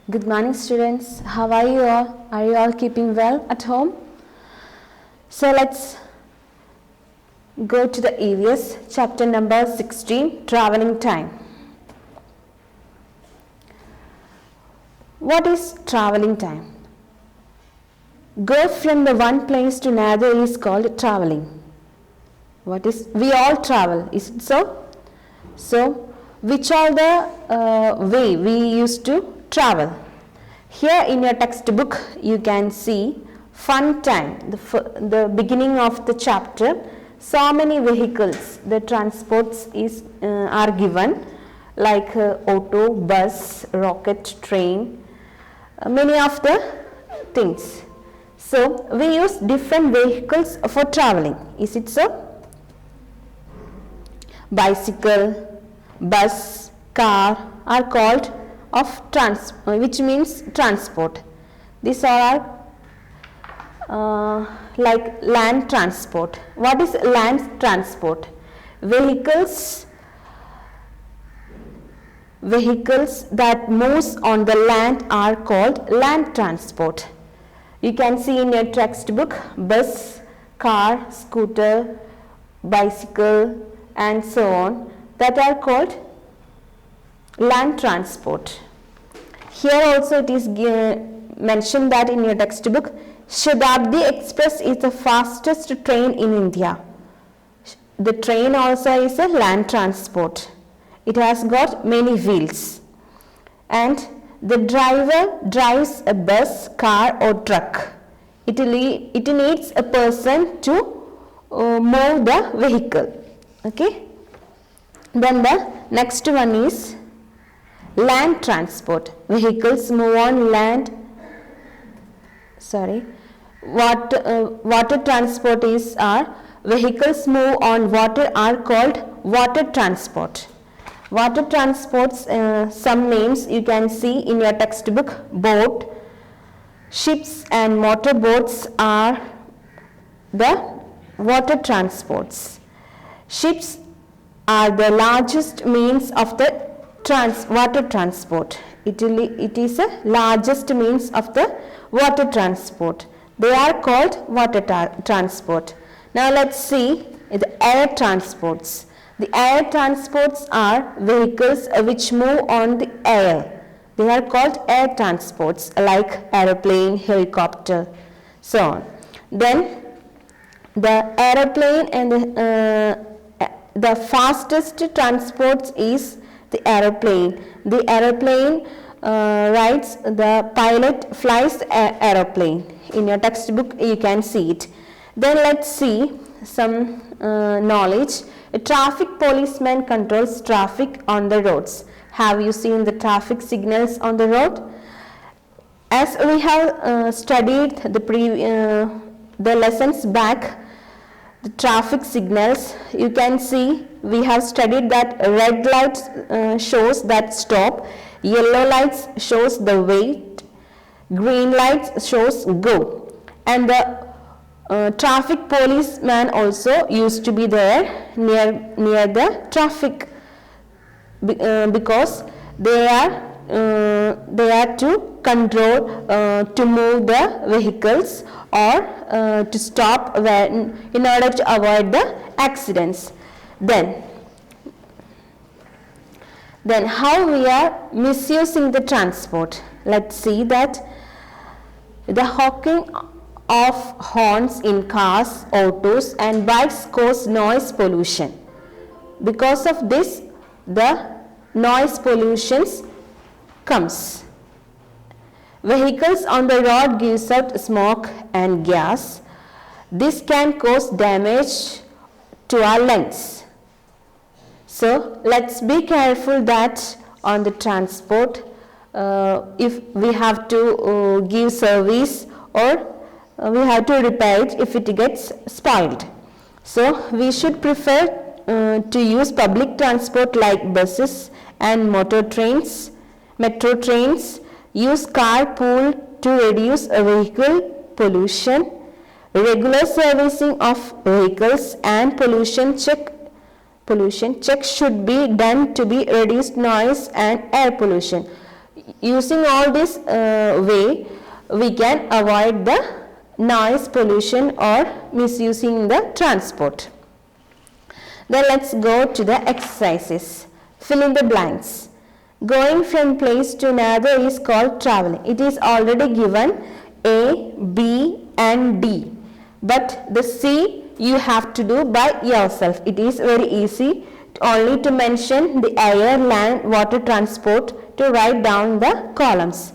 Good morning, students. How are you all? Are you all keeping well at home? So let's go to the EVS chapter number 16, traveling time. What is traveling time? Go from the one place to another is called traveling. We all travel, is it so? So, which are the way we used to travel? Here in your textbook, you can see fun time, the beginning of the chapter. So many vehicles, the transports are given like auto, bus, rocket, train, many of the things. So, we use different vehicles for traveling, is it so? Bicycle, bus, car are called which means transport. These are like land transport. What is land transport? Vehicles that moves on the land are called land transport. You can see in your textbook bus, car, scooter, bicycle and so on, that are called land transport. Here also it is mentioned that in your textbook, Shatabdi Express is the fastest train in India. The train also is a land transport. It has got many wheels and the driver drives a bus, car or truck. It needs a person to move the vehicle. Okay. Then the next one is land transport. Vehicles move on land. Water transport are vehicles move on water are called water transport. Water transports, some names you can see in your textbook. Boat, ships and motor boats are the water transports. Ships are the largest means of the water transport. It is the largest means of the water transport. They are called water transport. Now let's see the air transports. The air transports are vehicles which move on the air. They are called air transports like aeroplane, helicopter, so on. Then the aeroplane and the fastest transport is the aeroplane. The aeroplane rides, the pilot flies the aeroplane. In your textbook you can see it. Then let's see some knowledge. A traffic policeman controls traffic on the roads. Have you seen the traffic signals on the road? As we have studied the lessons back, the traffic signals, you can see we have studied that red lights shows that stop, yellow lights shows the wait, green lights shows go, and the traffic policeman also used to be there near the traffic because they are to control to move the vehicles or to stop in order to avoid the accidents. Then how we are misusing the transport. Let's see that the honking of horns in cars, autos and bikes cause noise pollution. Because of this, the noise pollution comes. Vehicles on the road gives out smoke and gas. This can cause damage to our lungs. So let's be careful that on the transport, if we have to give service or we have to repair it if it gets spoiled. So we should prefer to use public transport like buses and metro trains. Use carpool to reduce vehicle pollution. Regular servicing of vehicles and pollution check should be done to be reduced noise and air pollution. Using all this way, we can avoid the noise pollution or misusing the transport. Then let's go to the exercises. Fill in the blanks. Going from place to another is called traveling. It is already given A, B and D. But the C you have to do by yourself. It is very easy only to mention the air, land, water transport to write down the columns.